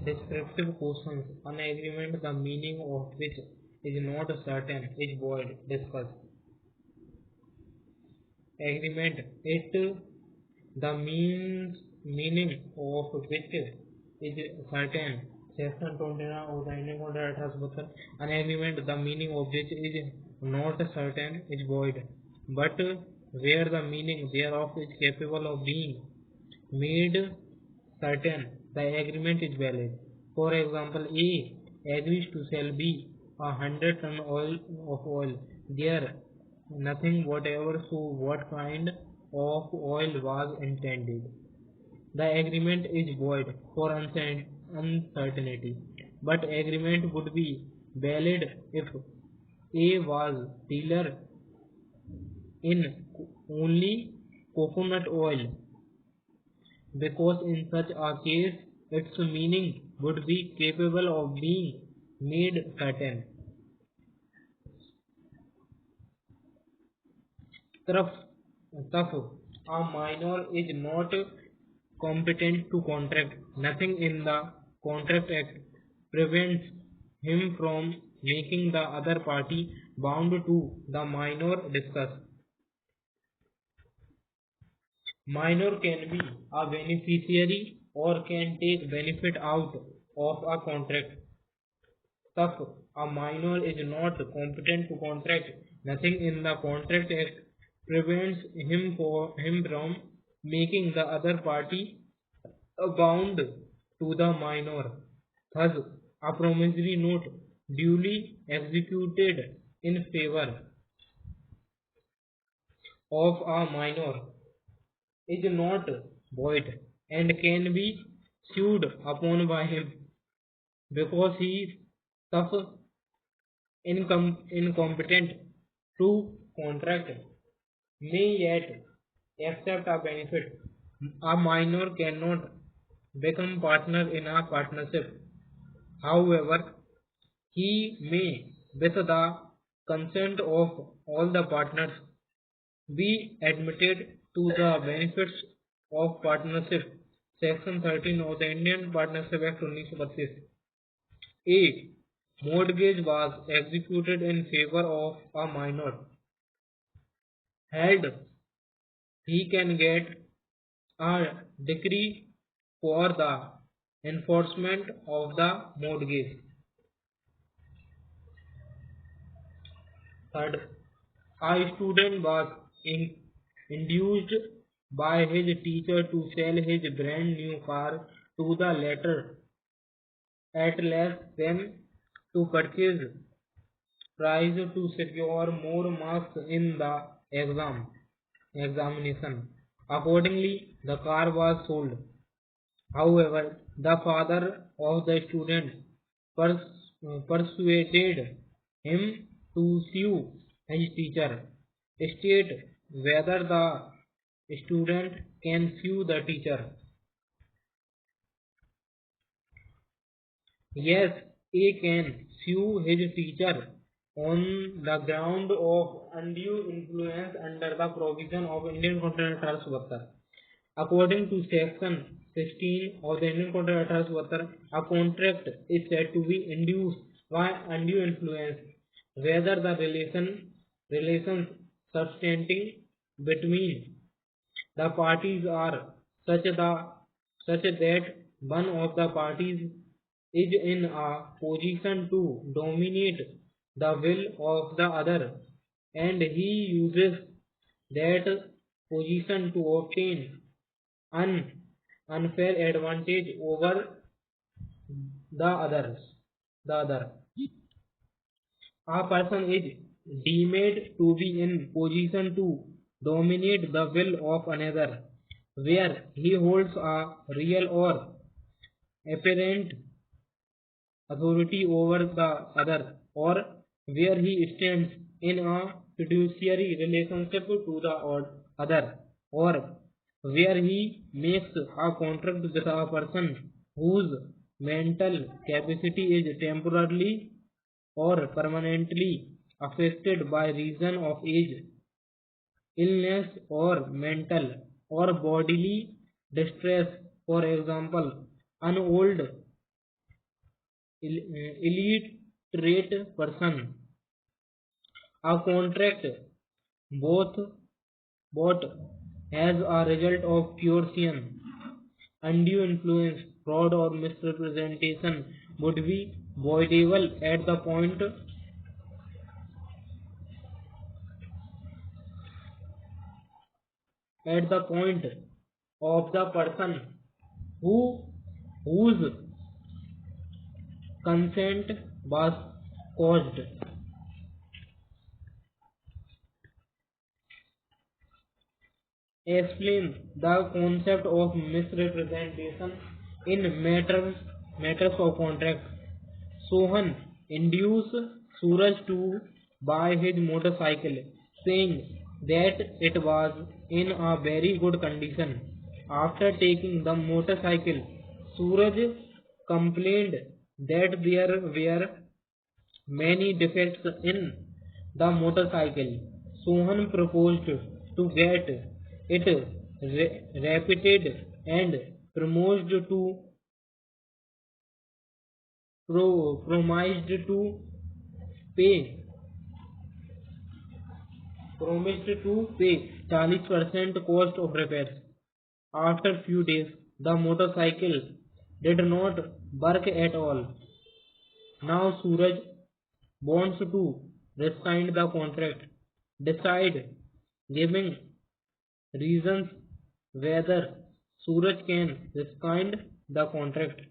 descriptive questions. An agreement the meaning of which is not certain is void. Discuss. Agreement it the meaning of which is certain. Section 29 of the Indian Contract 1872. An agreement the meaning of which is not certain is void, but where the meaning thereof is capable of being made certain, the agreement is valid. For example, A agrees to sell B 100 tons of oil. There nothing whatever so what kind of oil was intended. The agreement is void for uncertainty, but agreement would be valid if A was dealer in only coconut oil, because in such a case its meaning would be capable of being made certain. Tough, a minor is not competent to contract. Nothing in the Contract Act prevents him from making the other party bound to the minor. Discuss. Minor can be a beneficiary or can take benefit out of a contract. Tough, a minor is not competent to contract. Nothing in the Contract Act prevents him from making the other party bound to the minor. Thus, a promissory note duly executed in favor of a minor is not void and can be sued upon by him, because he is tough incompetent to contract, may yet accept a benefit. A minor cannot become partner in a partnership. However, he may, with the consent of all the partners, be admitted to the benefits of partnership. Section 13 of the Indian Partnership Act 1932. A mortgage was executed in favor of a minor. Held, he can get a decree for the enforcement of the mortgage. Third, a student was induced by his teacher to sell his brand new car to the latter at less than to purchase price to secure more marks in the examination. Accordingly, the car was sold. However, the father of the student persuaded him to sue his teacher. State whether the student can sue the teacher. Yes, A can sue his teacher on the ground of undue influence under the provision of Indian Contract 1872. According to section 16 of the Indian Contract 1872, a contract is said to be induced by undue influence whether the relations substanting between the parties are such that one of the parties is in a position to dominate the will of the other, and he uses that position to obtain an unfair advantage over the other. A person is deemed to be in position to dominate the will of another, where he holds a real or apparent authority over the other, or where he stands in a fiduciary relationship to the other, or where he makes a contract with a person whose mental capacity is temporarily or permanently affected by reason of age, illness, or mental or bodily distress. For example, an old illiterate person. A contract both bought as a result of coercion, undue influence, fraud or misrepresentation would be voidable at the point of the person who whose consent was caused. Explain the concept of misrepresentation in matters of contract. Sohan induced Suraj to buy his motorcycle, saying that it was in a very good condition. After taking the motorcycle, Suraj complained that there were many defects in the motorcycle. Sohan proposed to get it repaired and promised to promised to pay promised to pay 40% cost of repairs. After few days, the motorcycle did not work at all. Now Suraj wants to rescind the contract, decide giving reasons whether Suraj can rescind the contract.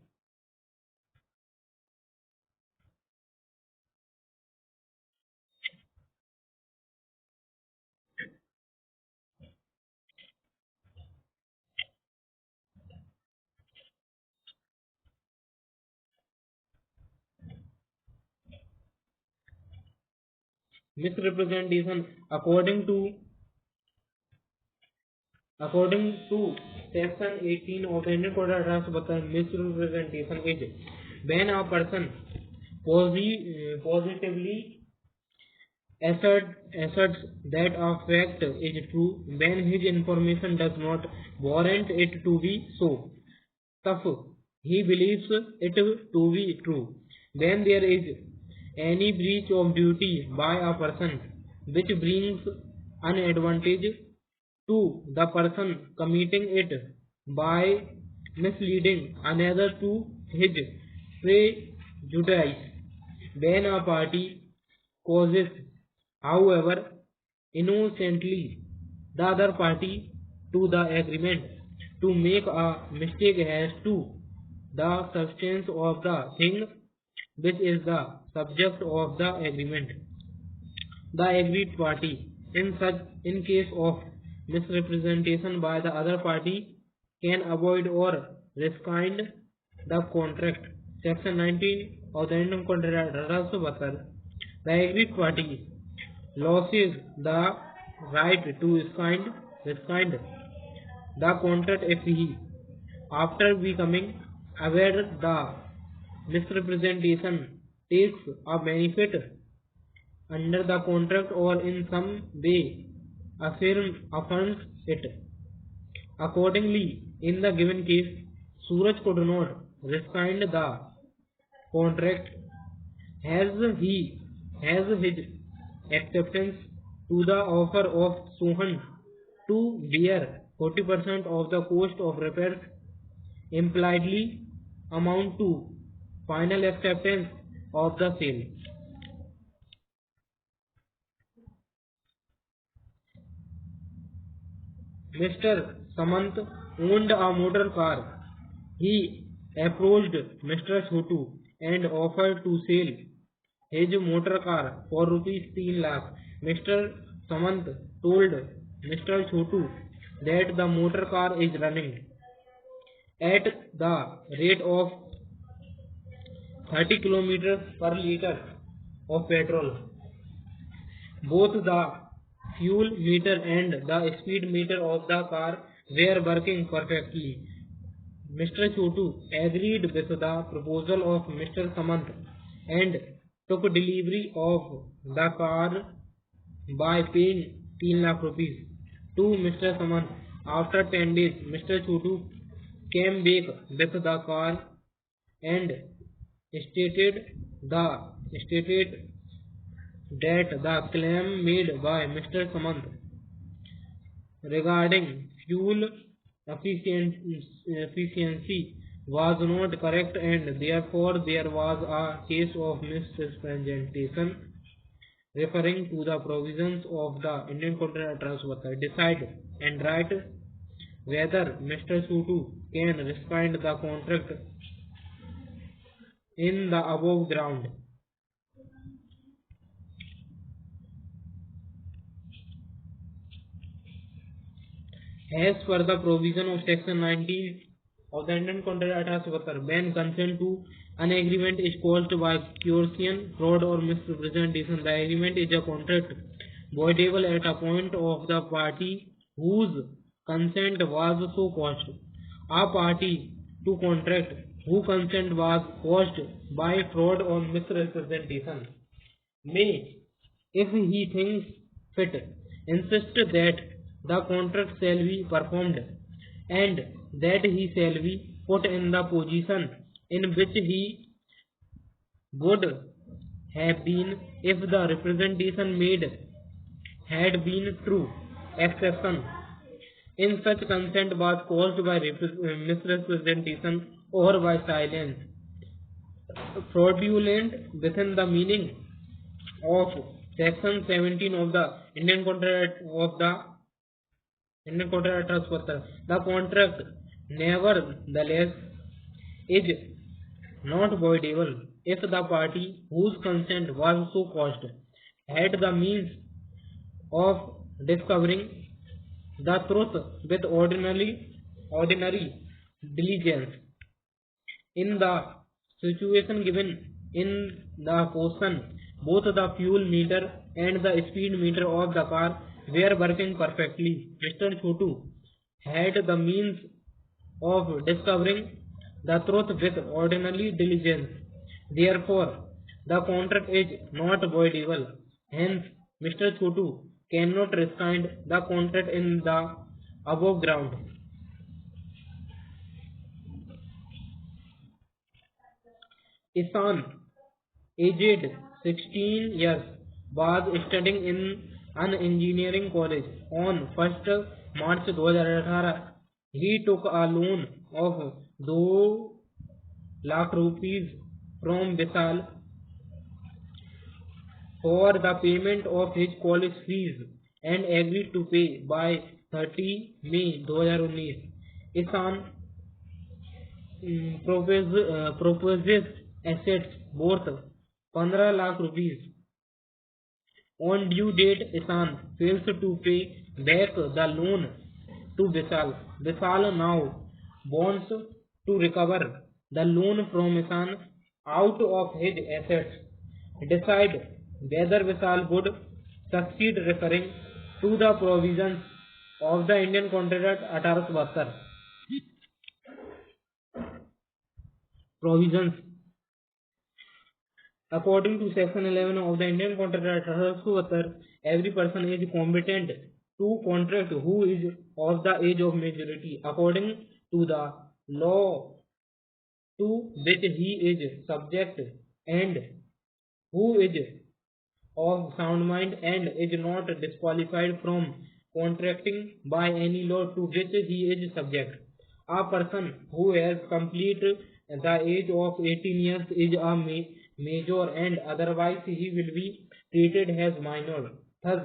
Misrepresentation according to section 18 of the Indian Code of Trust, misrepresentation is when a person positively asserts that a fact is true when his information does not warrant it to be so. Thus, he believes it to be true. When there is any breach of duty by a person which brings an advantage to the person committing it by misleading another to his prejudice. When a party causes, however, innocently the other party to the agreement to make a mistake as to the substance of the thing which is the subject of the agreement, the agreed party, in case of misrepresentation by the other party, can avoid or rescind the contract. Section 19 of the Indian Contract also बताता the agreed party loses the right to rescind the contract if he, after becoming aware the misrepresentation, takes a benefit under the contract or in some way affirms it. Accordingly, in the given case, Suraj could not rescind the contract as he has his acceptance to the offer of Sohan to bear 40% of the cost of repairs impliedly amount to final acceptance of the sale. Mr. Samant owned a motor car. He approached Mr. Chotu and offered to sell his motor car for rupees 3 lakh. Mr. Samant told Mr. Chotu that the motor car is running at the rate of 30 kilometers per liter of petrol. Both the fuel meter and the speed meter of the car were working perfectly. Mr. Chotu agreed with the proposal of Mr. Samant and took delivery of the car by paying 3 lakh rupees to Mr. Samant. After 10 days, Mr. Chotu came back with the car and stated the stated that the claim made by Mr. Samant regarding fuel efficiency was not correct, and therefore there was a case of misrepresentation referring to the provisions of the Indian Contract Transfer. Decide and write whether Mr. Sutu can rescind the contract in the above ground. As per the provision of section 19 of the Indian Contract Transfer, when consent to an agreement is caused by coercion, fraud or misrepresentation, the agreement is a contract voidable at a point of the party whose consent was so caused. A party to contract whose consent was caused by fraud or misrepresentation may, if he thinks fit, insist that the contract shall be performed, and that he shall be put in the position in which he would have been if the representation made had been true. Exception: in such consent was caused by misrepresentation or by silence, fraudulent within the meaning of section 17 of the Indian Contract Transfer. The contract nevertheless is not voidable if the party whose consent was so caused had the means of discovering the truth with ordinary diligence. In the situation given in the question, both the fuel meter and the speed meter of the car were working perfectly. Mr. Chotu had the means of discovering the truth with ordinary diligence. Therefore, the contract is not voidable. Hence, Mr. Chotu cannot rescind the contract in the above ground. Isan, aged 16 years, was studying in an engineering college. On 1st March 2018, he took a loan of 2 lakh rupees from Vishal for the payment of his college fees and agreed to pay by 30 May 2019. Isan proposes assets worth 15 lakh rupees. On due date, Isan fails to pay back the loan to Vishal. Vishal now wants to recover the loan from Isan out of his assets. Decide whether Vishal would succeed referring to the provisions of the Indian Contract 1872. Provisions. According to section 11 of the Indian Contract 1872, every person is competent to contract who is of the age of majority according to the law to which he is subject, and who is of sound mind and is not disqualified from contracting by any law to which he is subject. A person who has completed the age of 18 years is a major, and otherwise he will be treated as minor. Thus,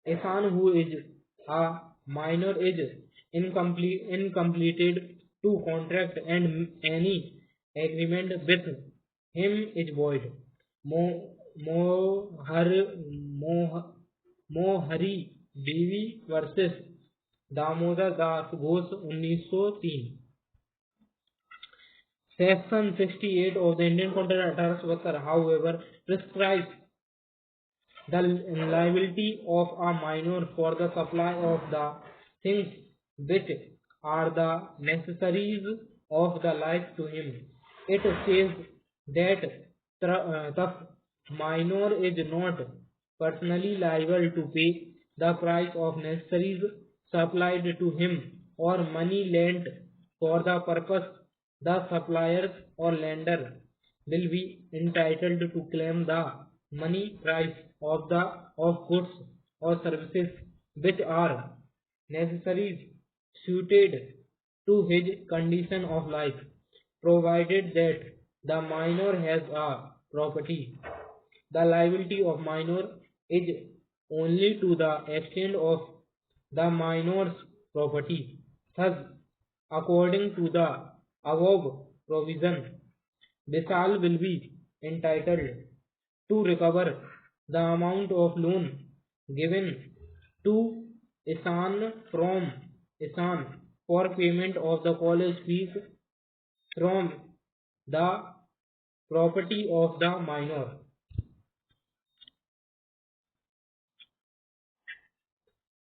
a son who is a minor is incompleted to contract, and any agreement with him is void. Mohari Devi versus Damodar Das Ghosh 1903. Section 68 of the Indian Contract 1872, however, prescribes the liability of a minor for the supply of the things which are the necessaries of the life to him. It says that the minor is not personally liable to pay the price of necessaries supplied to him or money lent for the purpose. The supplier or lender will be entitled to claim the money price of goods or services which are necessaries suited to his condition of life, provided that the minor has a property. The liability of minor is only to the extent of the minor's property. Thus, according to the above provision, Vishal will be entitled to recover the amount of loan given to Isan from Isan for payment of the college fees from the property of the minor.